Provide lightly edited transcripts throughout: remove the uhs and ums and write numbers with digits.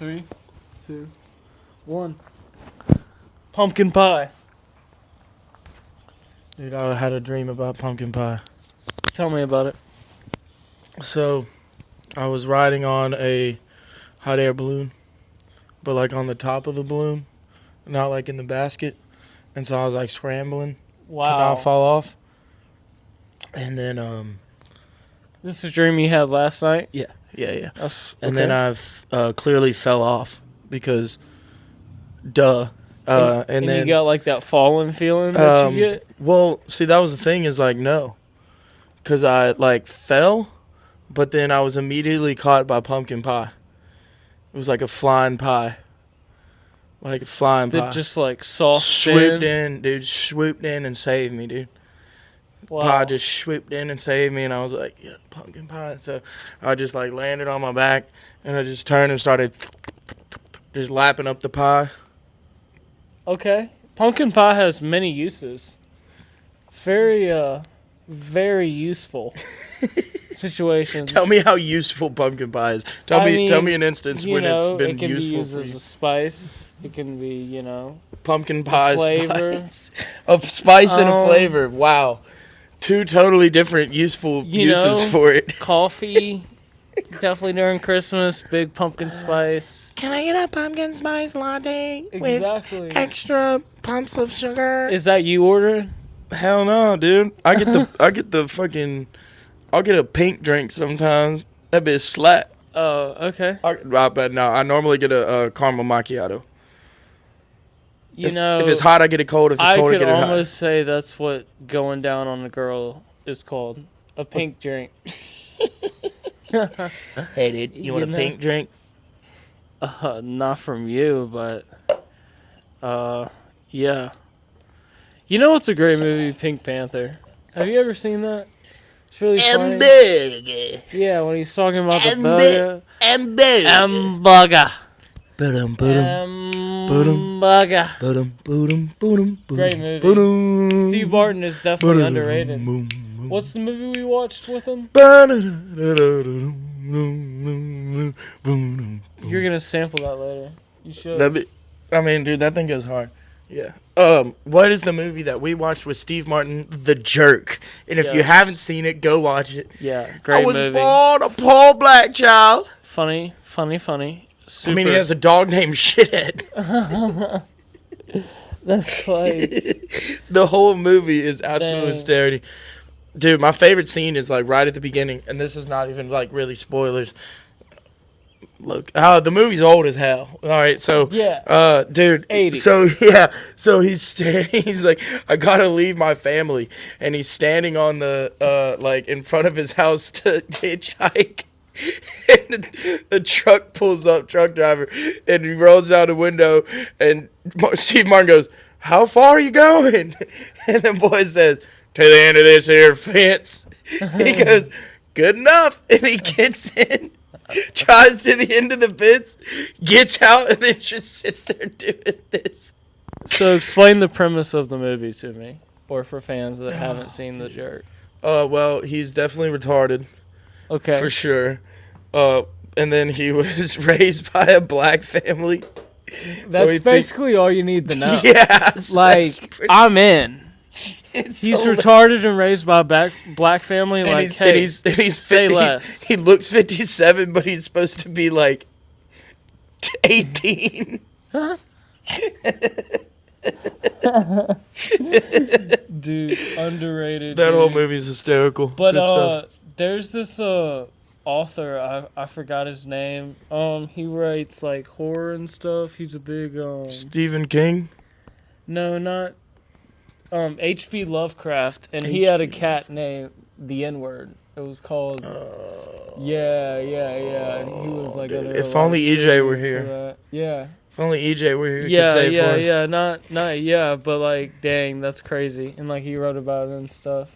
3, 2, 1. Pumpkin pie. Dude, I had a dream about pumpkin pie. Tell me about it. So, I was riding on a hot air balloon, but like on the top of the balloon, not like in the basket. And so I was like scrambling to not Wow. fall off. And then, This is a dream you had last night? yeah. That's, And then I clearly fell off because, duh. and then you got like that fallen feeling that you get? Well, see, that was the thing is like, no. Because I like fell, but then I was immediately caught by pumpkin pie. It was like a flying pie. Like a flying pie. That just like soft swooped in, dude. Swooped in and saved me, dude. Wow. Pie just swooped in and saved me, and I was like, yeah, pumpkin pie. So I just like landed on my back, and I just turned and started just lapping up the pie. Okay. Pumpkin pie has many uses. It's very useful situations. Tell me how useful pumpkin pie is. Tell me an instance when it's been it can useful be used for as you. a spice. It can be, Pumpkin pie flavor. spice. Of spice and a flavor. Wow. Two totally different useful uses for it. Coffee. Definitely during Christmas, big pumpkin spice. Can I get a pumpkin spice latte Exactly. with extra pumps of sugar? Is that you ordering? Hell no, dude. I'll get a pink drink sometimes. That bitch slap. Oh, okay. But no, I normally get a caramel macchiato. If it's hot, I get it cold. If it's cold, I get it hot. I could almost say that's what going down on a girl is called. A pink drink. Hey, dude, you want a pink drink? Not from you, but yeah. You know what's a great movie? Pink Panther. Have you ever seen that? It's really funny. Hamburger. Yeah, when he's talking about the burger. Hamburger. Hamburger. Hamburger. Great movie. Steve Martin is definitely underrated. What's the movie we watched with him? You're gonna sample that later. You should. Dude, that thing goes hard. Yeah. What is the movie that we watched with Steve Martin? The Jerk. And if you haven't seen it, go watch it. Yeah, great movie. I was born a poor black child. Funny. Super. He has a dog named Shithead. That's like... The whole movie is absolute hysteria. Dude, my favorite scene is like right at the beginning, and this is not even like really spoilers. Look, the movie's old as hell. All right, so yeah, dude, 80s. So he's standing. He's like, I gotta leave my family, and he's standing on the like in front of his house to hitchhike. And the truck pulls up, truck driver, and he rolls down the window, and Steve Martin goes, "How far are you going?" And the boy says, "To the end of this here fence." He goes, "Good enough." And he gets in, drives to the end of the fence, gets out, and then just sits there doing this. So explain the premise of the movie to me, or for fans that haven't seen The Jerk. Well, he's definitely retarded. Okay. For sure. And then he was raised by a black family. That's basically all you need to know. Yes. Like, I'm in. He's retarded and raised by a black family. And like, he's say less. He looks 57, but he's supposed to be like 18. Dude, underrated. That whole movie's hysterical. But there's this author, I forgot his name. He writes like horror and stuff. He's a big Stephen King? No, not H.P. Lovecraft, and he had a cat named the N-word. It was called Yeah. And he was like if only EJ were here. Yeah. If only EJ were here, he could save for us. Not but like, dang, that's crazy. And like, he wrote about it and stuff.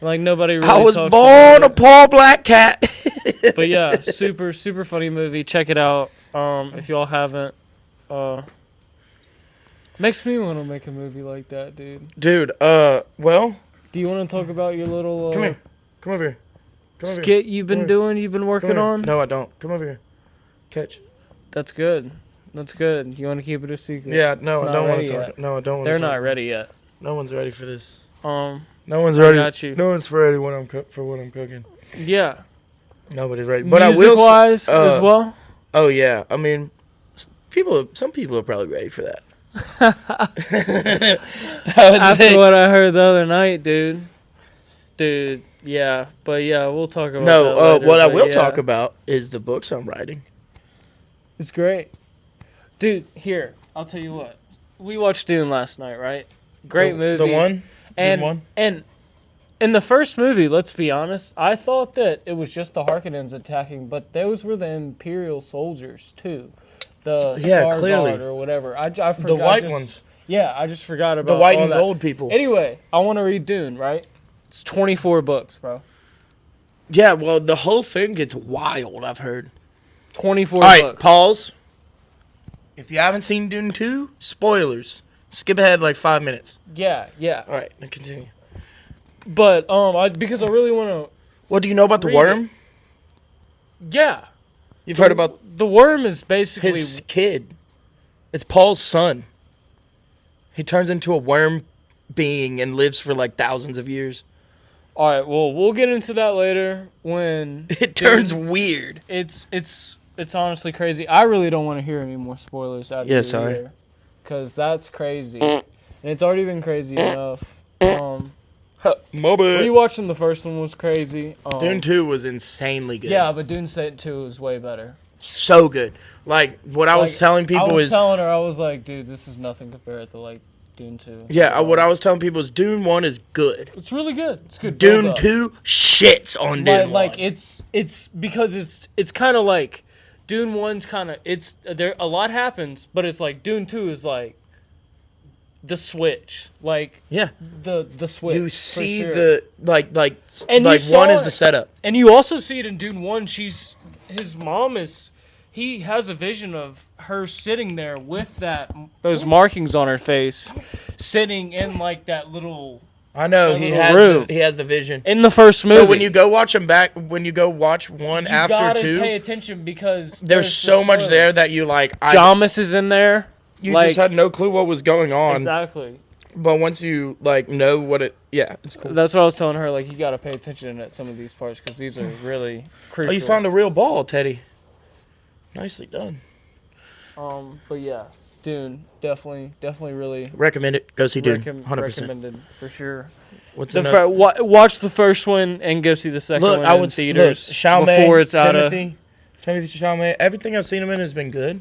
And, like, nobody really I was talks born about a poor black cat. But yeah, super funny movie. Check it out. If y'all haven't. Makes me want to make a movie like that, dude. Dude, well. Do you want to talk about your little Come here. Come over here. Skit you've been doing, you've been working on? No, I don't. Come over here. Catch. That's good. That's good. You want to keep it a secret? Yeah, no, It's I not don't want ready to talk. yet. No, I don't want to They're talk. not ready yet. No one's ready for this. No one's I ready. got you. No one's ready when for what I'm cooking. Yeah. Nobody's ready. But Music-wise as well? Oh, yeah. I mean, some people are probably ready for that. After what I heard the other night, dude. Dude, yeah. But yeah, we'll talk about that later, what I but will yeah. talk about is the books I'm writing. It's great. Dude, here, I'll tell you what. We watched Dune last night, right? Great movie. The one? And Dune one? and in the first movie, let's be honest, I thought that it was just the Harkonnens attacking, but those were the Imperial soldiers too. The Star clearly. Guard or whatever. I forgot. The white ones. Yeah, I just forgot about The white all and that. gold people. Anyway, I want to read Dune, right? It's 24 books, bro. Yeah, well, the whole thing gets wild, I've heard. 24 All right, books. pause. If you haven't seen Dune 2, spoilers. Skip ahead like 5 minutes. Yeah, yeah. All right, then continue. But because I really want What do you know about the Read worm? to. Yeah. You've heard about The worm is basically. his kid. It's Paul's son. He turns into a worm being and lives for like thousands of years. All right. Well, we'll get into that later when It turns weird. It's honestly crazy. I really don't want to hear any more spoilers out of Yeah, you sorry. either, because that's crazy, and it's already been crazy enough. My bad. Rewatching the first one was crazy. Dune 2 was insanely good. Yeah, but Dune 2 is way better. So good. Like, what I was telling people I was is... telling her, I was like, dude, this is nothing compared to, like, Dune 2. Yeah, what I was telling people is Dune 1 is good. It's really good. It's good. Dune build-up. 2 shits on Dune 1. Like it's because it's kind of like Dune 1's kind of it's there a lot happens, but it's like Dune 2 is like the switch, like Yeah. the switch. You for see sure. the like And you like saw one is it. the setup. And you also see it in Dune 1. His mom is, he has a vision of her sitting there with those markings on her face, sitting in like that little, I know That he little has room. he has the vision. in the first movie. So when you go watch one you after gotta 2, pay attention because there's the so much spoilers. there that you like. Jamis is in there. You like, just had no clue what was going on. Exactly. But once you like know what it's cool. That's what I was telling her. Like, you gotta pay attention at some of these parts because these are really crucial. Oh, you found a real ball, Teddy. Nicely done. But yeah, Dune definitely really Recommend it. Go see Dune. 100%. recommended for sure. What's The another? watch the first one and go see the second Look, one I in would theaters Chalamet, before it's out of. Timothy Chalamet. Everything I've seen him in has been good.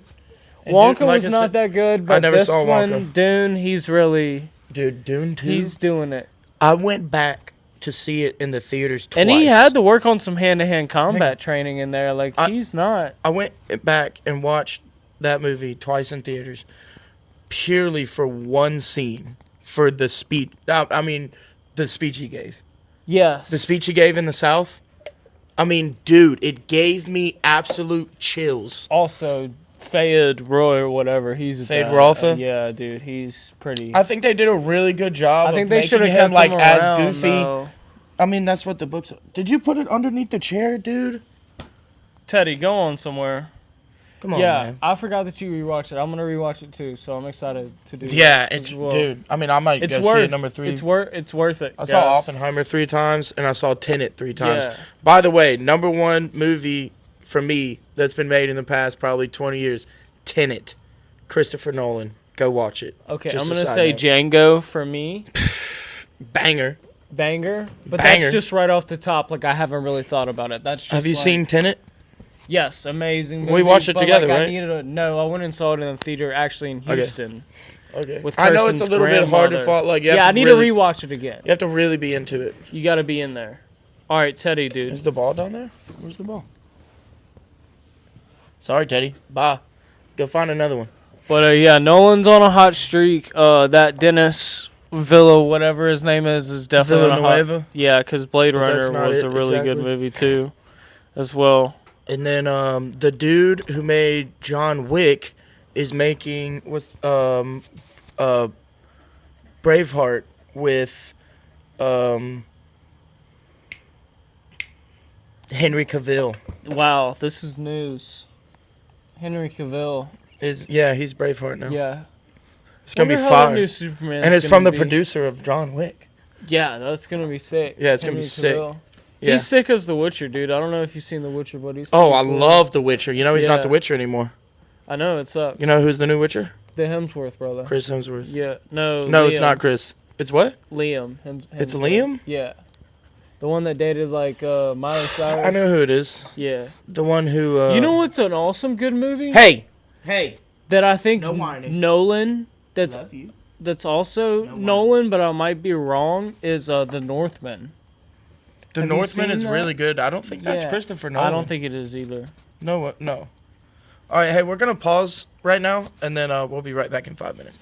And Wonka Dune, like was I not said- that good, but never this saw one, Wonka. Dune, he's really Dude, Dune 2. he's doing it. I went back to see it in the theaters twice. And he had to work on some hand-to-hand combat training in there. Like, he's not. I went back and watched that movie twice in theaters, purely for one scene, for the speech. I mean, the speech he gave. Yes. The speech he gave in the South. I mean, dude, it gave me absolute chills. Also, Fayed Roy or whatever, he's a Fayed guy. Rotha? Yeah, dude, he's pretty. I think they did a really good job. I think of they making should have him kept like him as around, goofy. though. I mean, that's what the books. Did you put it underneath the chair, dude? Teddy, go on somewhere. Come on, Yeah, man. I forgot that you rewatched it. I'm gonna rewatch it too, so I'm excited to do. Yeah, that it's as well. dude. I mean, I might It's go worth see it number 3. It's worth it. I saw guys. Oppenheimer 3 times, and I saw Tenet 3 times. Yeah. By the way, number 1 movie for me that's been made in the past probably 20 years, Tenet. Christopher Nolan. Go watch it. Okay, Just I'm a gonna side say note. Django for me, Banger. banger, but Banger. that's just right off the top. Like, I haven't really thought about it. That's just. Have you like, seen Tenet? Yes, amazing. We movie, watched it but, together, like, right? No, I went and saw it in the theater actually in Okay. Houston. Okay. With I know it's a Kirsten's little bit hard to grandmother. follow. Like, Yeah, I need really, to rewatch it again. You have to really be into it. You got to be in there. All right, Teddy, dude. Is the ball down there? Where's the ball? Sorry, Teddy. Bye. Go find another one. But yeah, Nolan's on a hot streak. That Dennis Villa, whatever his name is definitely on a hot. Villanueva? Yeah, because Blade But that's Runner not was it a really good exactly. movie too, as well. And then the dude who made John Wick is making Braveheart with Henry Cavill. Wow, this is news. Henry Cavill. He's Braveheart now. Yeah. It's gonna be Wonder how that fire. new Superman's And it's gonna from the be. producer of John Wick. Yeah, that's gonna be sick. Yeah, it's gonna Henry be sick. Cavill. Yeah. He's sick as The Witcher, dude. I don't know if you've seen The Witcher, but he's Oh, pretty I cool. love The Witcher. You know he's not Yeah. The Witcher anymore. I know, it sucks. You know who's the new Witcher? The Hemsworth brother. Chris Hemsworth. Yeah, no. No, Liam. it's not Chris. It's what? Liam. It's Hemsworth. Liam? Yeah. The one that dated like Miley Cyrus. I know who it is. Yeah. The one who. You know what's an awesome good movie? Hey. That I think No whining. Nolan. That's Love you. that's also No Nolan, but I might be wrong. Is The Northman. The Have you Northman seen is that? really good. I don't think that's Yeah. Christopher Nolan. I don't think it is either. No. No. All right. Hey, we're gonna pause right now, and then we'll be right back in 5 minutes.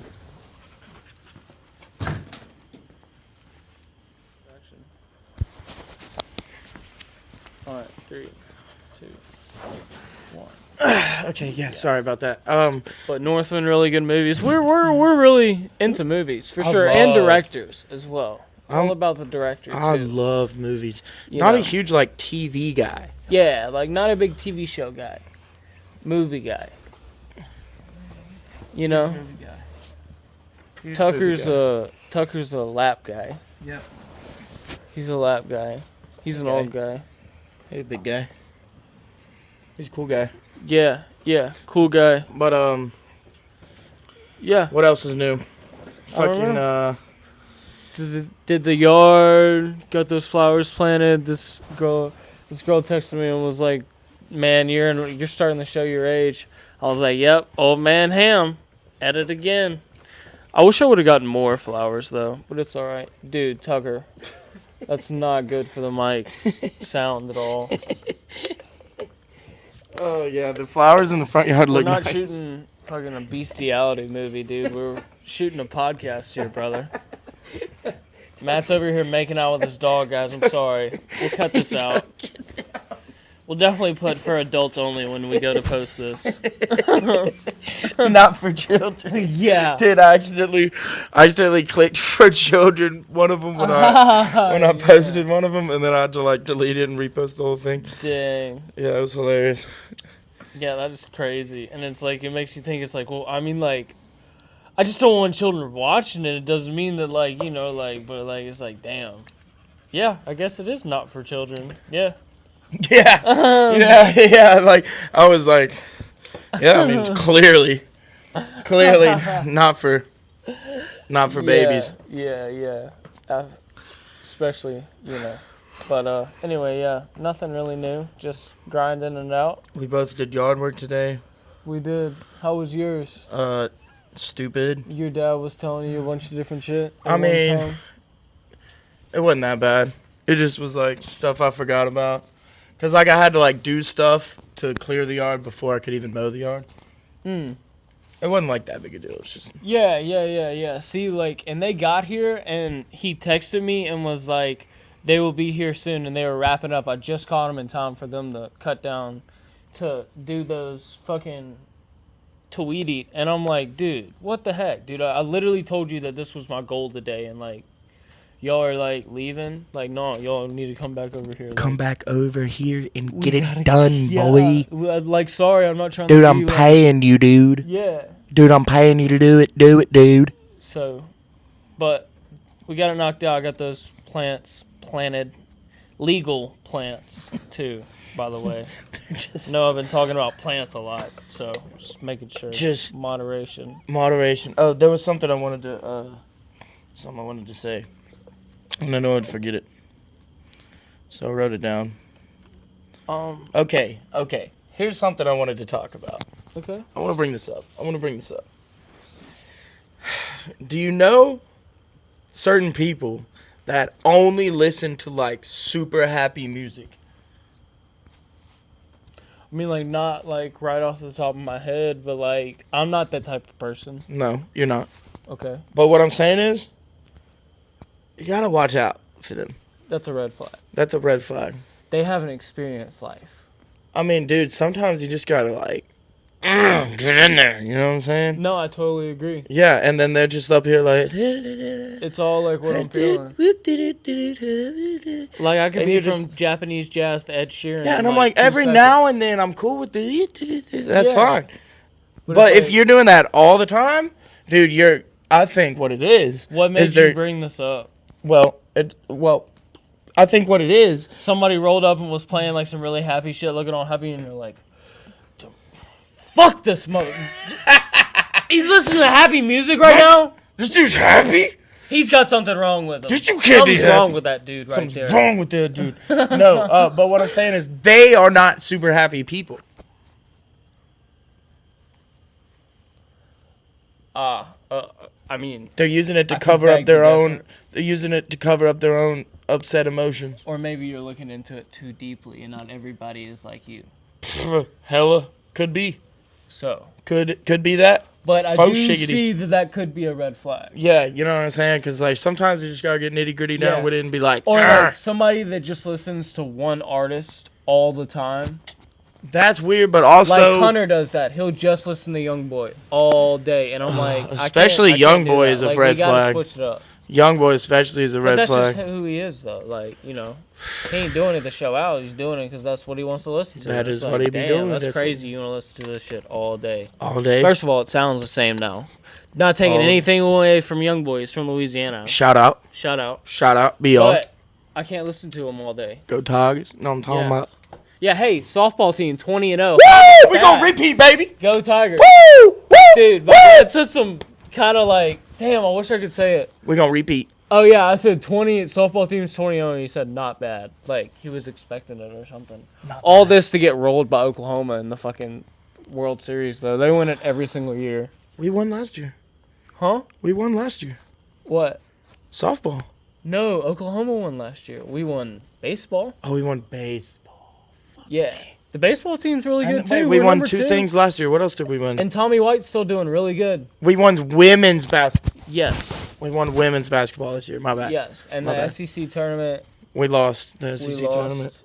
All right, 3, 2, 1. Okay. Yeah. Sorry about that. But Northman, really good movies. We're really into movies for I sure, and love- directors as well. It's all I'm- about the director I too. love movies. You Not know. a huge like TV guy. Yeah, like not a big TV show guy, movie guy. You know, Tucker's a lap guy. Yep. He's a lap guy. He's an Okay. old guy. Hey, big guy. He's a cool guy. Yeah, cool guy. But Yeah. what else is new? I don't Fucking Did the yard, got those flowers planted. This girl texted me and was like, "Man, you're starting to show your age." I was like, "Yep, old man Ham, at it again." I wish I would have gotten more flowers though, but it's all right, dude. Tucker, that's not good for the mic sound at all. Oh yeah, the flowers in the front yard We're look not nice. shooting fucking a bestiality movie, dude. We're shooting a podcast here, brother. Matt's over here making out with his dog, guys. I'm sorry. We'll cut this out. We'll definitely put for adults only when we go to post this. Not for children. Yeah. Dude, I accidentally clicked for children. One of them when I posted one of them, and then I had to like delete it and repost the whole thing. Dang. Yeah, it was hilarious. Yeah, that is crazy. And it's like, it makes you think, it's like, well, I mean, like, I just don't want children watching it. It doesn't mean that, like, you know, like, but, like, it's like, damn. Yeah, I guess it is not for children. Yeah. Yeah, yeah. Like I was like, yeah. I mean, clearly, not for babies. Yeah. Especially, you know. But anyway, yeah, nothing really new. Just grinding it out. We both did yard work today. We did. How was yours? Stupid. Your dad was telling you a bunch of different shit. at I one mean, time? It wasn't that bad. It just was like stuff I forgot about. Cause like I had to like do stuff to clear the yard before I could even mow the yard. It wasn't like that big a deal. It's just Yeah. See, like, and they got here, and he texted me and was like, they will be here soon, and they were wrapping up. I just caught them in time for them to cut down to do those fucking to weed eat. And I'm like, dude, what the heck, dude? I literally told you that this was my goal today, and like, y'all are like leaving. Like, no, y'all need to come back over here. come back over here and We get it gotta- done, yeah. boy. Like, sorry, I'm not trying Dude, to I'm be like- paying you, dude. Yeah. Dude, I'm paying you to do it. Do it, dude. So, but we got it knocked out. I got those plants planted, legal plants too, by the way. No, I've been talking about plants a lot, so just making sure. Just- moderation. Moderation. Oh, there was something I wanted to say. And I know I'd forget it. So I wrote it down. Okay. Here's something I wanted to talk about. Okay. I want to bring this up. Do you know certain people that only listen to like super happy music? I mean, like, not like right off the top of my head, but like, I'm not that type of person. No, you're not. Okay. But what I'm saying is, you gotta watch out for them. That's a red flag. That's a red flag. They haven't experienced life. I mean, dude, sometimes you just gotta like Get in there. You know what I'm saying? No, I totally agree. Yeah, and then they're just up here like. It's all like what I'm feeling. Like I could And be you're from just- Japanese jazz to Ed Sheeran. Yeah, in, and I'm like, 2 every seconds. now and then I'm cool with the. That's Yeah. fine. But But it's if like, you're doing that all the time, dude, I think what it is. what made is there, you bring this up? Well, I think what it is. Somebody rolled up and was playing like some really happy shit, looking all happy, and you're like, "Fuck this mother." He's listening to happy music right now. This dude's happy. He's got something wrong with him. This dude can't be Something's happy. wrong with that dude right Something's there. wrong with that dude. No, but what I'm saying is they are not super happy people. I mean, They're using it to I could cover beg up their to own. differ. They're using it to cover up their own upset emotions. or maybe you're looking into it too deeply, and not everybody is like you. Hella could be. So, Could be that. but I Faux do shiggity. see that could be a red flag. Yeah, you know what I'm saying? Because like sometimes you just gotta get nitty gritty down Yeah. with it and be like, Or "Arr." like somebody that just listens to one artist all the time. That's weird, but also Like Hunter does that. He'll just listen to Young Boy all day, and I'm like, Especially I can't Young do Boy that. is a Like, red we gotta flag. Switch it up. Young Boy especially is a But red that's flag. just who he is, though. Like, you know, he ain't doing it to show out. He's doing it because that's what he wants to listen to. That It's is like, what he be damn, doing. That's That's crazy. You want to listen to this shit all day. All day. First of all, it sounds the same now. Not taking Oh. anything away from Young Boy. He's from Louisiana. Shout out. Shout out. Shout out. Be on. But I can't listen to him all day. Go Tigers. No, I'm talking Yeah. about. Yeah, hey, softball team 20-0. Woo! We that? gonna repeat, baby. Go Tigers. Woo! Woo! Dude, but Woo! it's just some kind of like, damn, I wish I could say it. We gonna repeat. Oh, yeah, I said 20, softball team's 20-0, and he said not bad. Like, he was expecting it or something. All this to get rolled by Oklahoma in the fucking World Series, though. They win it every single year. We won last year. Huh? We won last year. What? Softball. No, Oklahoma won last year. We won baseball. Oh, we won baseball. Yeah. The baseball team's really good, Wait, too. we We're won number 2 2. things last year. What else did we win? And Tommy White's still doing really good. We won women's basketball. Yes. We won women's basketball this year. My bad. Yes. And My the bad. SEC tournament, We lost the we SEC lost. tournament.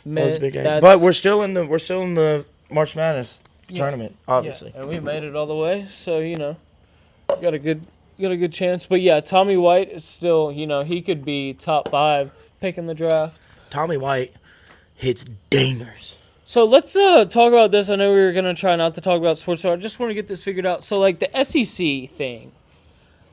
That Man, was a big game. that's- But we're still in the March Madness Yeah. tournament, yeah, obviously. and we made it all the way, so, you know, got a good chance. But, yeah, Tommy White is still, you know, he could be top 5 pick in the draft. Tommy White hits dingers. So let's talk about this. I know we were going to try not to talk about sports, so I just want to get this figured out. So, like, the SEC thing.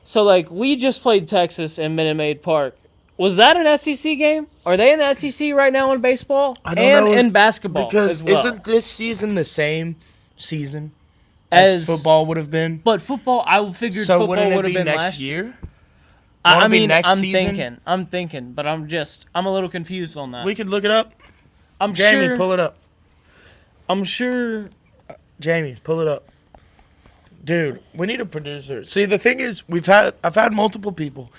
So, like, we just played Texas in Minute Maid Park. Was that an SEC game? Are they in the SEC right now in baseball? I don't and know if- in basketball Because as well? isn't this season the same season as football would have been? But football, I figured So football wouldn't would it have be been next last year? I Won't it be mean, next I'm season? thinking, but I'm a little confused on that. We could look it up. I'm Jamie, sure. pull it up. I'm sure. Jamie, pull it up. Dude, we need a producer. See, the thing is, I've had multiple people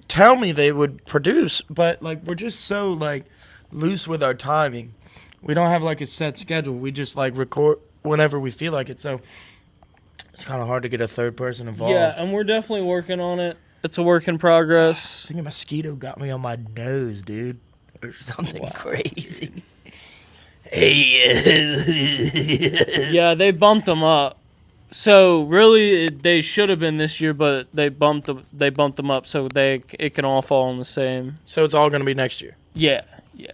tell me they would produce, but like we're just so like loose with our timing. We don't have like a set schedule. We just like record whenever we feel like it. So it's kind of hard to get a third person involved. Yeah, and we're definitely working on it. It's a work in progress. I think a mosquito got me on my nose, dude, or something crazy. Hey. Yeah, they bumped them up. So really, they should have been this year, but they bumped them up so it can all fall on the same. So it's all gonna be next year. Yeah, yeah.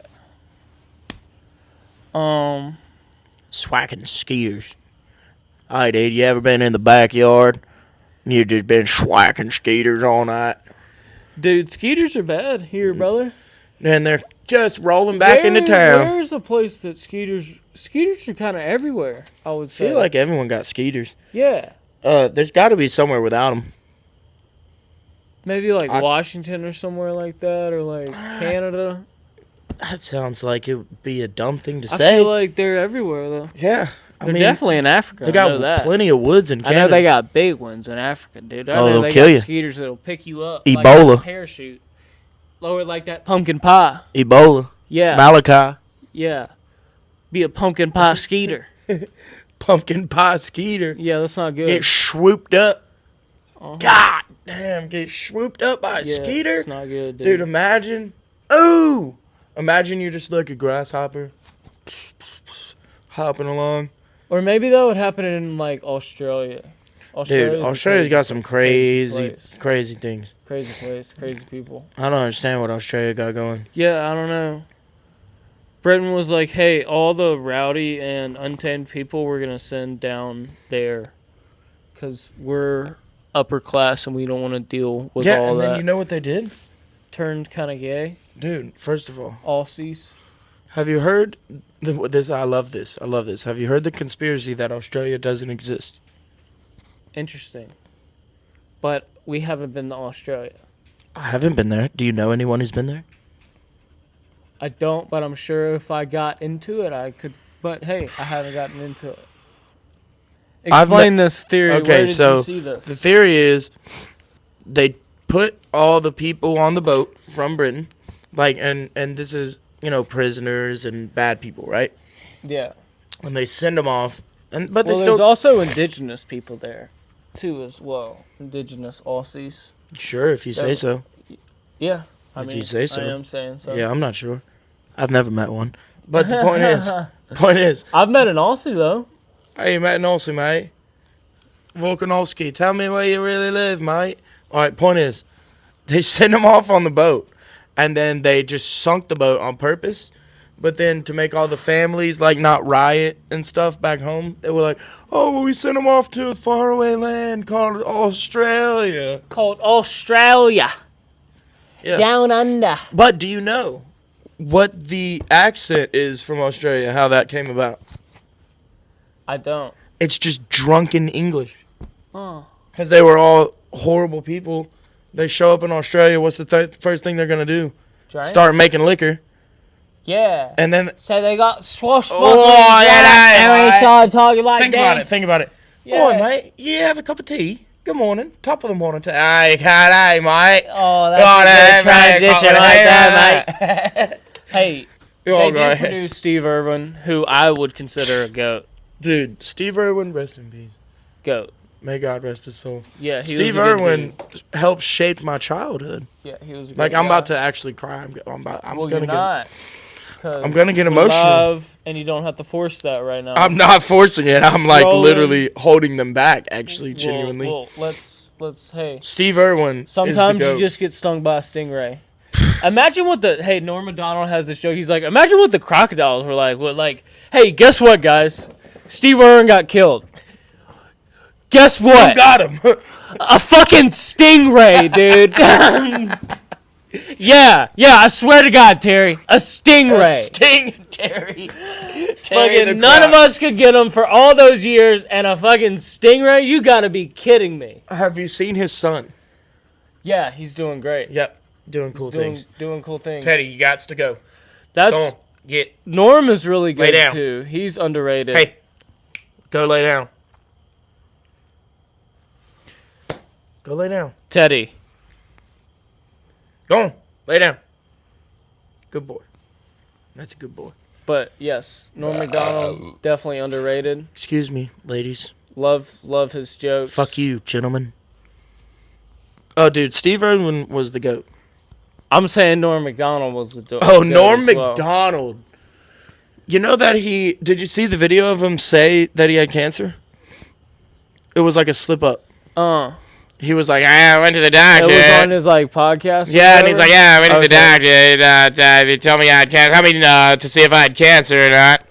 Swacking skeeters. All right, dude, you ever been in the backyard and you just been swacking skeeters all night? Dude, skeeters are bad here, brother. And they're just rolling back into town. Where's a place that skeeters are kind of everywhere, I would I say. feel like everyone got skeeters. Yeah. There's got to be somewhere without them. Maybe like I- Washington or somewhere like that, or like Canada. That sounds like it would be a dumb thing to I say. feel like they're everywhere though. Yeah, I They're mean, definitely in Africa. they I know got that. plenty of woods in I Canada. know they got big ones in Africa, dude. I Oh, know they'll they kill got you. skeeters that'll pick you up Ebola. like a parachute. Lower like that pumpkin pie. Ebola, Yeah. Malachi, Yeah. Be a pumpkin pie skeeter. pumpkin pie skeeter. Yeah, that's not good. Get swooped up. Uh-huh. God damn, get swooped up by a Yeah, skeeter. It's not good, dude. Dude, imagine. Ooh! Imagine you're just like a grasshopper. Hopping along. Or maybe that would happen in like Australia. Dude, Australia's got some crazy place. things. Crazy place, crazy people. I don't understand what Australia got going. Yeah, I don't know. Britain was like, hey, all the rowdy and untamed people we're going to send down there. Because we're upper class and we don't want to deal with all and that. then you know what they did? Turned kind of gay. Dude, first of all, Aussies. have you heard this? I love this. Have you heard the conspiracy that Australia doesn't exist? Interesting. But we haven't been to Australia. I haven't been there. Do you know anyone who's been there? I don't, but I'm sure if I got into it, I could. But hey, I haven't gotten into it. Explain this theory. Okay, Where did so you see this? the theory is they put all the people on the boat from Britain, like, and this is, prisoners and bad people, right? Yeah. And they send them off, but Well, there's also indigenous people there, too, as well. Indigenous Aussies. Sure, if you say so. Yeah. If you say so. I am saying so. Yeah, I'm not sure. I've never met one. But the point is, I've met an Aussie, though. hey, Matt Aussie, mate. Volkanovski, tell me where you really live, mate. All right, point is, they send them off on the boat, and then they just sunk the boat on purpose. But then to make all the families, like, not riot and stuff back home, they were like, oh, well, we sent them off to a faraway land called Australia. Called Australia. Yeah. Down under. But do you know what the accent is from Australia, how that came about? I don't. It's just drunken English. Oh. Because they were all horrible people. They show up in Australia, what's the first thing they're going to do? Drink? Start making liquor. Yeah. And then... So they got swashbuckling. Oh, yeah, and we right. started talking like Think about it. Yeah. Boy, mate, you have a cup of tea. Good morning. Top of the morning tea. Hey, hey, mate. Oh, that's a good transition right there, mate. Hey, Oh, they did produce Steve Irwin, who I would consider a GOAT. Dude, Steve Irwin, rest in peace. GOAT. May God rest his soul. Yeah, he Steve was a good Irwin dude. helped shape my childhood. Yeah, he was a good Like, I'm guy. about to actually cry. I'm Well, gonna you're not. 'Cause I'm gonna get we emotional. love, and you don't have to force that right now. I'm not forcing it. I'm like Scrolling. literally holding them back. Actually, genuinely. Well, let's. Hey. Steve Irwin. Sometimes is the you just get stung by a stingray. Imagine what Hey, Norm Macdonald has this show. He's like, imagine what the crocodiles were like. Hey, guess what, guys? Steve Irwin got killed. Guess what? Who got him? A fucking stingray, dude. Yeah, I swear to God, Terry. A stingray. Terry. Fucking none of us could get him for all those years, and a fucking stingray? You gotta be kidding me. Have you seen his son? Yeah, he's doing great. Yep. Doing cool things. Doing cool things. Teddy, you got to go. That's Go on. Get. Norm is really Lay good down. too. He's underrated. Hey. Go lay down. Go lay down. Teddy. Go on. Lay down. Good boy. That's a good boy. But yes, Norm Macdonald definitely underrated. Excuse me, ladies. Love his jokes. Fuck you, gentlemen. Oh, dude, Steve Irwin was the GOAT. I'm saying Norm Macdonald was the goat. Oh, Norm as well. Macdonald. You know that did you see the video of him say that he had cancer? It was like a slip up. He was like, I went to the doctor. It was on his podcast. Yeah, and he's like, I went to the Okay. doctor. They told me I had cancer. I mean, to see if I had cancer or not.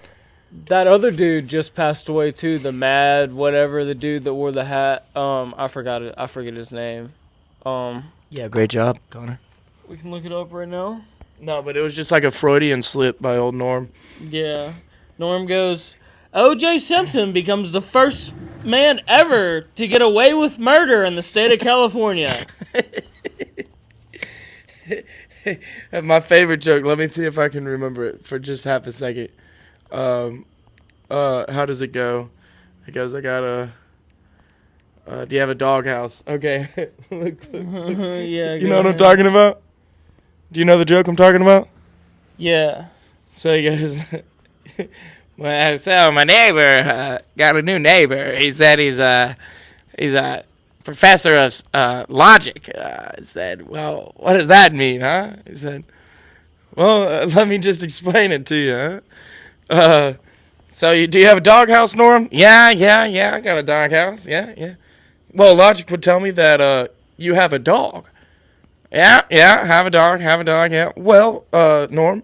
That other dude just passed away too. The the dude that wore the hat. I forgot it. I forget his name. Yeah, great job, Connor. We can look it up right now. No, but it was just like a Freudian slip by old Norm. Yeah. Norm goes, O.J. Simpson becomes the first man ever to get away with murder in the state of California. My favorite joke, let me see if I can remember it for just half a second. How does it go? It goes, I got a... do you have a doghouse? Okay. Look. Yeah. You know what I'm talking about? Do you know the joke I'm talking about? Yeah. So he goes, well, so my neighbor got a new neighbor. He said he's a professor of logic. I said, well, what does that mean, huh? He said, well, let me just explain it to you, huh? So do you have a doghouse, Norm? Yeah. I got a doghouse. Yeah. Well, logic would tell me that you have a dog. Yeah, have a dog, yeah. Well, Norm,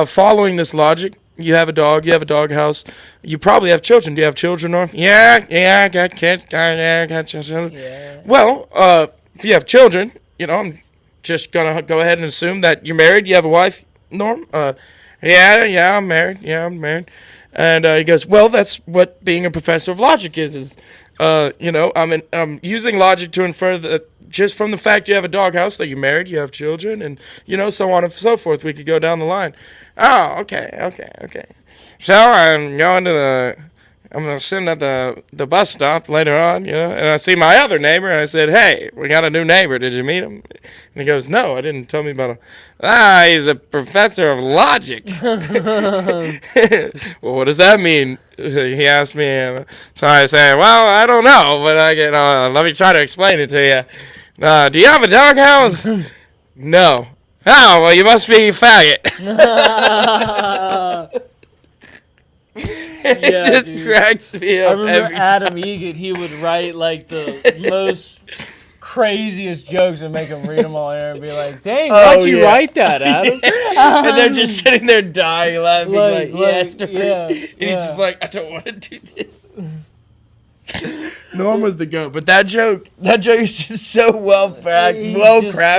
following this logic, you have a dog, you have a doghouse, you probably have children. Do you have children, Norm? Yeah, I got kids, got children. Yeah. Well, if you have children, I'm just gonna go ahead and assume that you're married, you have a wife, Norm? Yeah, I'm married, And he goes, well, that's what being a professor of logic is I'm using logic to infer that just from the fact you have a doghouse, that you're married, you have children, and, so on and so forth. We could go down the line. Oh, okay. So I'm going to sit at the bus stop later on, and I see my other neighbor, and I said, hey, we got a new neighbor. Did you meet him? And he goes, no, I didn't tell me about him. He's a professor of logic. Well, what does that mean? He asked me. So I say, well, I don't know, but let me try to explain it to you. Do you have a doghouse? No. Oh, well, you must be a faggot. It just cracks me up. I remember Adam Egan, he would write like the most craziest jokes and make them read them all here and be like, dang, why'd you write that, Adam? And they're just sitting there dying, laughing like yes. Yeah, and he's just like, I don't want to do this. Norm was the goat, but that joke is just so well crafted.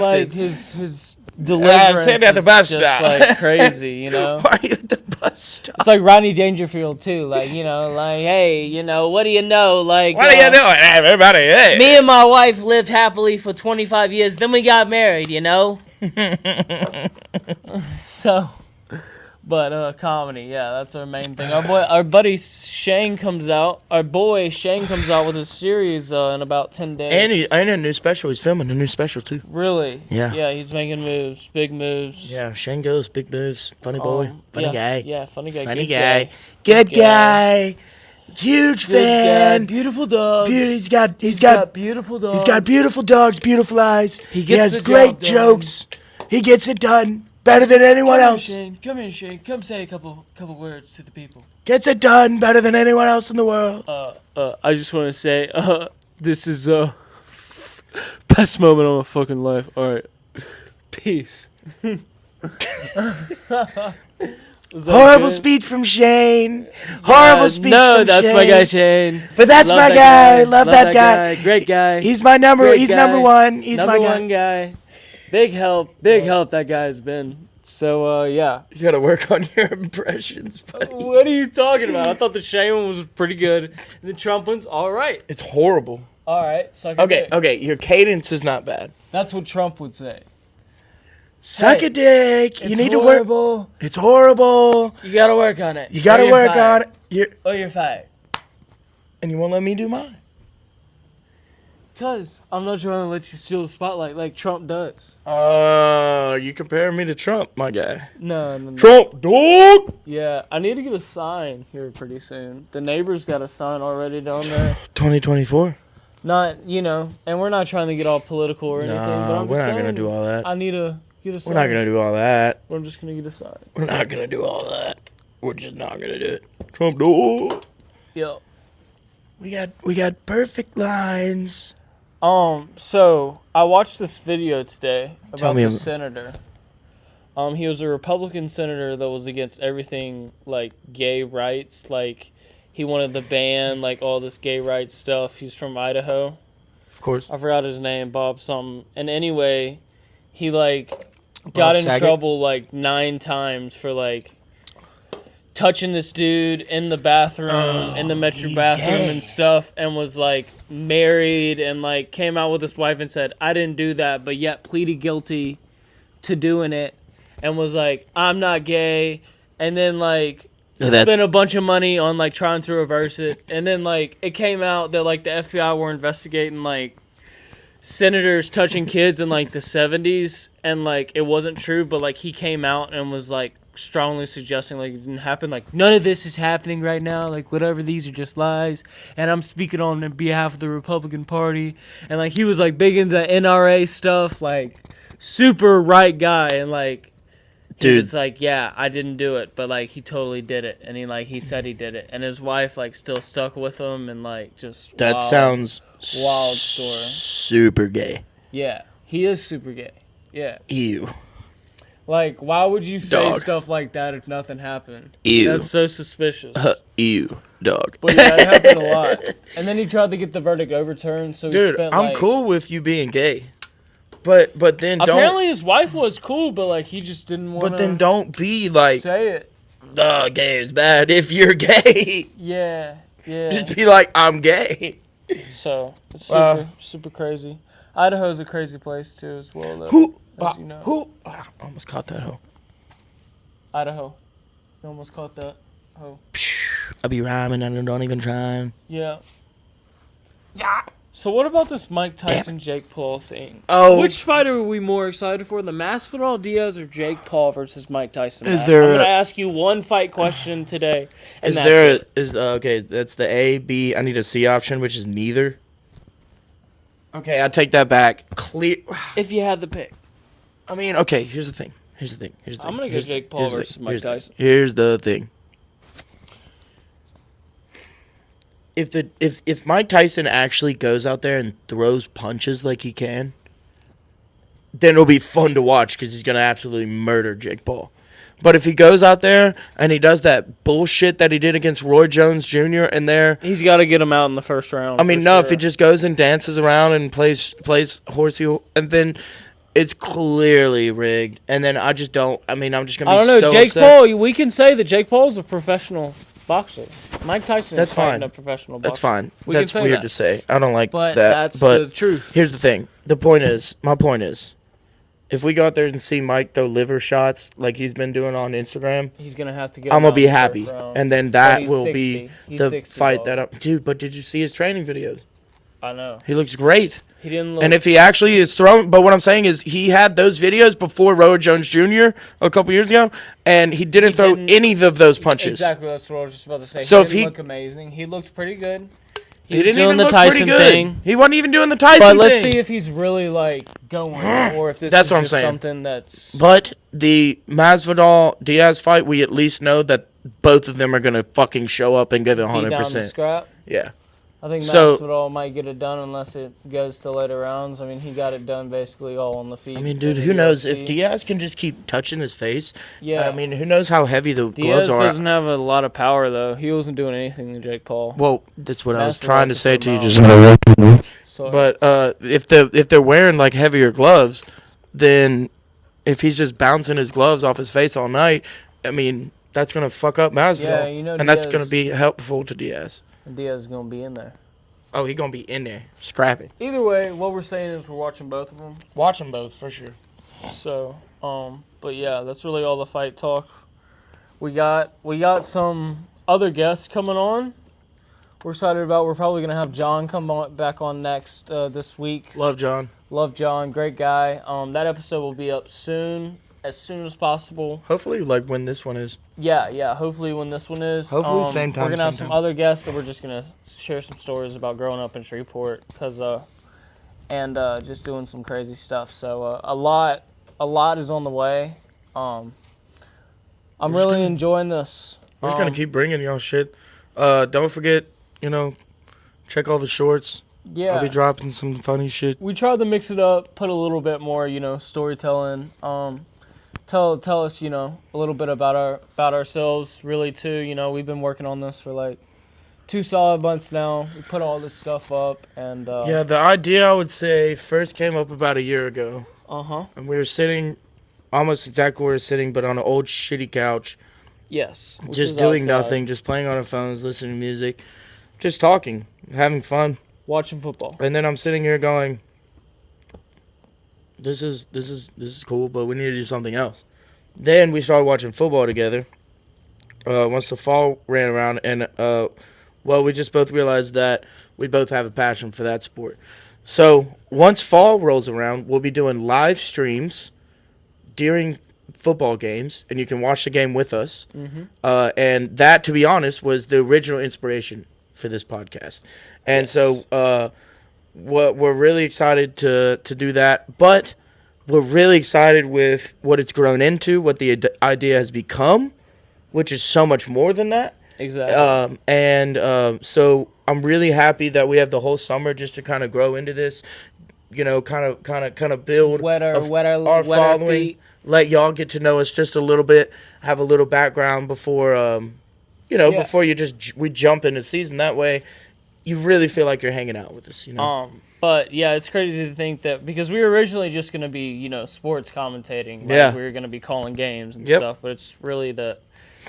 Like his deliverance sitting at the bus just stop. like crazy, Why are you at the bus stop? It's like Rodney Dangerfield too, like hey, what do you know? Like, What are you doing, everybody? Hey. Me and my wife lived happily for 25 years. Then we got married, So, but comedy, yeah, that's our main thing. Our buddy Shane comes out. Our boy Shane comes out with a series in about 10 days. And a new special. He's filming a new special too. Really? Yeah. Yeah, he's making moves, big moves. Yeah, Shane goes big moves. Funny boy, funny guy. Yeah, funny guy. Funny good guy. Good guy. Huge Good fan. guy. Beautiful dogs. He's got beautiful dogs. He's got beautiful dogs, beautiful eyes. He gets has the great job done. jokes. He gets it done better than anyone else. Come here, Shane. Come say a couple words to the people. Gets it done better than anyone else in the world. I just want to say, this is best moment of my fucking life. All right, peace. Horrible speech from Shane. Horrible speech no, from Shane. that's my guy Shane. But that's my guy. Love that guy. Great guy. He's my number. Great He's guy. number one. He's number my guy. one guy. Big help that guy's been. So yeah. You gotta work on your impressions, buddy. What are you talking about? I thought the Shane one was pretty good. And the Trump one's all right. It's horrible. All right. Suck a dick. Okay. Your cadence is not bad. That's what Trump would say. Suck a dick. You need to work. Horrible. It's horrible. You gotta work on it. You gotta Or work you're on fired. it. You're fired. And you won't let me do mine. Cause I'm not trying to let you steal the spotlight like Trump does. You compare me to Trump, my guy. No. Trump, dog. Yeah, I need to get a sign here pretty soon. The neighbor's got a sign already down there. 2024. Not, and we're not trying to get all political or anything. But I'm we're just not gonna saying, do all that. I need to get a sign. We're not gonna do all that. I'm just gonna get a sign. We're not gonna do all that. We're just not gonna do it. Trump, dog. Yo. We got perfect lines. So I watched this video today Tell about me the senator. He was a Republican senator that was against everything like gay rights. Like he wanted to ban like all this gay rights stuff. He's from Idaho. Of course. I forgot his name, Bob something. And anyway, he like got in Saget? trouble like 9 times for like touching this dude in the bathroom, in the Metro he's bathroom gay. and stuff, and was like married and like came out with his wife and said, I didn't do that, but yet pleaded guilty to doing it and was like, I'm not gay. And then like spent a bunch of money on like trying to reverse it. And then like it came out that like the FBI were investigating like senators touching kids in like the 70s, and like it wasn't true, but like he came out and was like strongly suggesting like it didn't happen, like none of this is happening right now, like whatever, these are just lies, and I'm speaking on behalf of the Republican Party. And like he was like big into NRA stuff, like super right guy. And like Dude. It's like, yeah, I didn't do it, but like he totally did it, and he said he did it, and his wife like still stuck with him, and like just That sounds wild story. super gay. Yeah, he is super gay. Yeah, Ew. Like, why would you say Dog. stuff like that if nothing happened? Ew. that's so suspicious. Ew, dog. But yeah, it happened a lot. And then he tried to get the verdict overturned, so he Dude, spent I'm like, cool with you being gay. But then don't Apparently his wife was cool, but like he just didn't want to but then don't be like say it. gay is bad if you're gay. Yeah, yeah. Just be like, I'm gay. So it's Wow. super crazy. Idaho's a crazy place too, as well. Though, Who as you know. who I almost caught that hoe. Idaho. You almost caught that. Oh. I be rhyming and I don't even try. Yeah. Yeah. So what about this Mike Tyson Jake Paul thing? Oh. Which fight are we more excited for, the Masvidal Diaz or Jake Paul versus Mike Tyson? Is match? there I'm a- gonna ask you one fight question today, and Is that's there it. okay, that's the A, B, I need a C option, which is neither. Okay, I take that back. Clear If you had the pick, I mean, okay, here's the thing. I'm gonna go Here's the- Jake Paul here's the versus thing. Mike Here's the thing. Tyson. Here's the thing. If Mike Tyson actually goes out there and throws punches like he can, then it'll be fun to watch because he's gonna absolutely murder Jake Paul. But if he goes out there and he does that bullshit that he did against Roy Jones Jr. and there, He's got to get him out in the first round. I mean, for no, sure. if he just goes and dances around and plays horsey, and then it's clearly rigged, and then I just don't. I mean, I'm just gonna be I don't know, so Jake upset. Paul. We can say that Jake Paul is a professional boxer. Mike Tyson That's is fighting fine. a professional boxer. That's fine. We can That's say weird that. to say. I don't like But that. that's but the truth. here's the thing. My point is, if we go out there and see Mike throw liver shots like he's been doing on Instagram, He's gonna have to get. I'm him gonna out be in the happy, first round. and then But that he's will 60. be He's the 60, fight dog. that I'm. Dude, but did you see his training videos? I know. He looks great. He didn't look. And if he actually is throwing, but what I'm saying is he had those videos before Roy Jones Jr. a couple years ago, and he didn't throw didn't- any of those punches. Exactly, that's what I was just about to say. So he if didn't he- look amazing. He looked pretty good. He was didn't doing even the look Tyson pretty good. thing. He wasn't even doing the Tyson But thing. let's see if he's really like going, or if this That's is what I'm just saying. something that's. But the Masvidal Diaz fight, we at least know that both of them are gonna fucking show up and give it beat down the 100%. scrap. Yeah. I think So- Masvidal might get it done unless it goes to later rounds. I mean, he got it done basically all on the feet. I mean, dude, in who the knows UFC. if Diaz can just keep touching his face? Yeah, I mean, who knows how heavy the Diaz gloves are? doesn't have a lot of power though. He wasn't doing anything to Jake Paul. Well, that's what I was Masvidal trying to can say put to you. him Just out. So, But if they're wearing like heavier gloves, then if he's just bouncing his gloves off his face all night, I mean that's gonna fuck up Masvidal, Yeah, you know and that's Diaz- gonna be helpful to Diaz. Diaz is gonna be in there. Oh, he's gonna be in there scrapping. Either way, what we're saying is we're watching both of them. Watch them both for sure. So, but yeah, that's really all the fight talk. We got some other guests coming on. We're excited about. We're probably gonna have John come back on next this week. Love John. Love John, great guy. That episode will be up soon as possible. Hopefully, like when this one is. Yeah. Hopefully when this one is. Hopefully same time, We're gonna have same some time. other guests that we're just gonna share some stories about growing up in Shreveport, and just doing some crazy stuff. So a lot is on the way. I'm really enjoying this. We're just gonna keep bringing y'all shit. Don't forget, check all the shorts. Yeah. I'll be dropping some funny shit. We tried to mix it up, put a little bit more, storytelling. Tell us, a little bit about ourselves, really too. We've been working on this for like 2 solid months now. We put all this stuff up, and Yeah, the idea I would say first came up about a year ago, and we were sitting, almost exactly where we're sitting, but on an old shitty couch, yes, which just is doing outside, nothing, just playing on our phones, listening to music, just talking, having fun. watching football. And then I'm sitting here going, this is cool, but we need to do something else. Then we started watching football together. Once the fall ran around, and we just both realized that we both have a passion for that sport. So once fall rolls around, we'll be doing live streams during football games, and you can watch the game with us. And that, to be honest, was the original inspiration for this podcast. And Yes. so we're really excited to do that. But we're really excited with what it's grown into, what the idea has become, which is so much more than that. Exactly. So I'm really happy that we have the whole summer just to kind of grow into this, kind of build Wet our our following. feet. Let y'all get to know us just a little bit, have a little background before, Yeah. before we jump into season. That way, you really feel like you're hanging out with us. But yeah, it's crazy to think that because we were originally just gonna be, sports commentating. Like Yeah. we were gonna be calling games and Yep. stuff. But it's really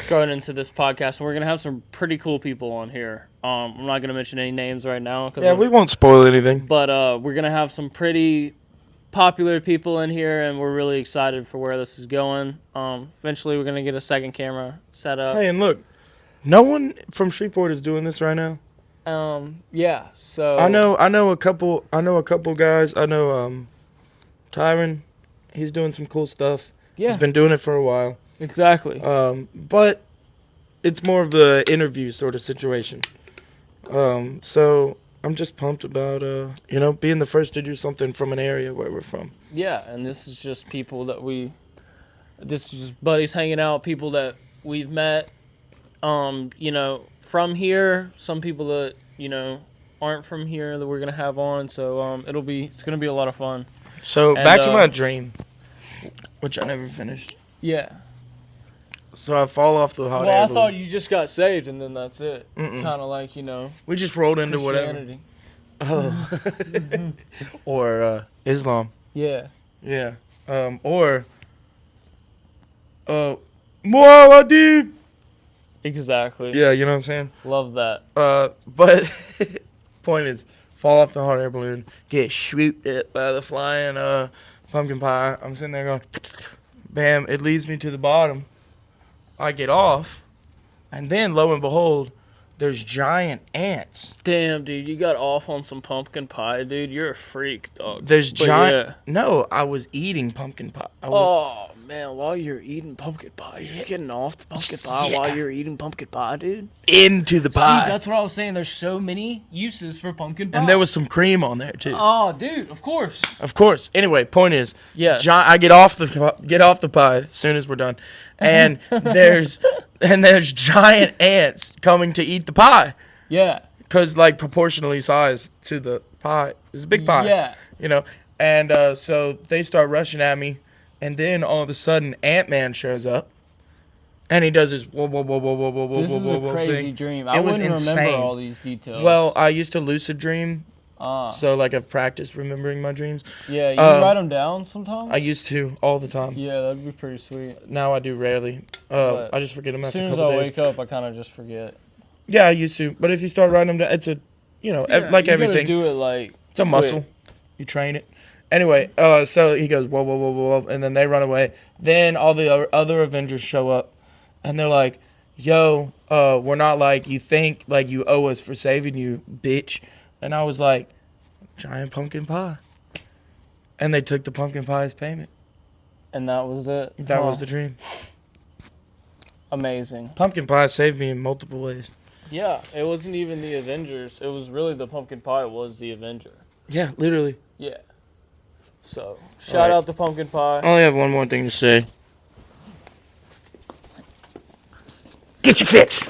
growing into this podcast, and we're gonna have some pretty cool people on here. I'm not gonna mention any names right now, won't spoil anything. but we're gonna have some pretty popular people in here, and we're really excited for where this is going. Eventually, we're gonna get a second camera set up. Hey, and look, no one from Shreveport is doing this right now. Yeah. So I know a couple guys. I know Tyron, he's doing some cool stuff. Yeah. He's been doing it for a while. Exactly. But it's more of the interview sort of situation. So I'm just pumped about being the first to do something from an area where we're from. Yeah, and this is just people that this is just buddies hanging out, people that we've met, from here, some people that, aren't from here that we're going to have on. So it's going to be a lot of fun. So And, back to my dream, which I never finished. Yeah. So I fall off the hot air Well, I balloon. thought you just got saved and then that's it. Mm-mm. Kind of like, We just rolled into whatever. Christianity. Oh. Or Islam. Yeah. Yeah. Or Muawadi. Exactly. Yeah, you know what I'm saying? Love that. But point is, fall off the hot air balloon, get swooped at by the flying pumpkin pie. I'm sitting there going, bam, it leads me to the bottom. I get off, and then lo and behold, there's giant ants. Damn, dude, you got off on some pumpkin pie, dude. You're a freak, dog. There's But giant. yeah. No, I was eating pumpkin pie. I was, Oh man, while you're eating pumpkin pie, you're getting off the pumpkin pie while you're eating pumpkin pie, dude. into the pie. See, that's what I was saying. There's so many uses for pumpkin pie. and there was some cream on there too. Oh, dude, of course. Of course. Anyway, point is, Yes. I get off the pie as soon as we're done, and there's giant ants coming to eat the pie, Yeah. cause like proportionally sized to the pie. It's a big pie. Yeah. And so they start rushing at me, and then all of a sudden Ant-Man shows up, and he does his whoa whoa whoa whoa whoa whoa whoa This is whoa a whoa crazy thing. dream. I It was wouldn't remember insane. all these details. Well, I used to lucid dream, Ah. so like I've practiced remembering my dreams. Yeah, you write them down sometimes? I used to all the time. Yeah, that'd be pretty sweet. Now I do rarely. But I just forget them As after soon a as couple I days. wake up, I kind of just forget. Yeah, I used to. But if you start writing them down, it's a, like you everything. gotta do it like It's a muscle. You train it. Anyway, so he goes, whoa, whoa, whoa, whoa, whoa, and then they run away. Then all the other Avengers show up, and they're like, yo, we're not like you think, like you owe us for saving you, bitch. And I was like, giant pumpkin pie. And they took the pumpkin pie as payment. and that was it. That was the dream. amazing. Pumpkin pie saved me in multiple ways. Yeah, it wasn't even the Avengers. It was really the pumpkin pie was the Avenger. Yeah, literally. Yeah. So, shout out to pumpkin pie. I only have one more thing to say. Get your fix.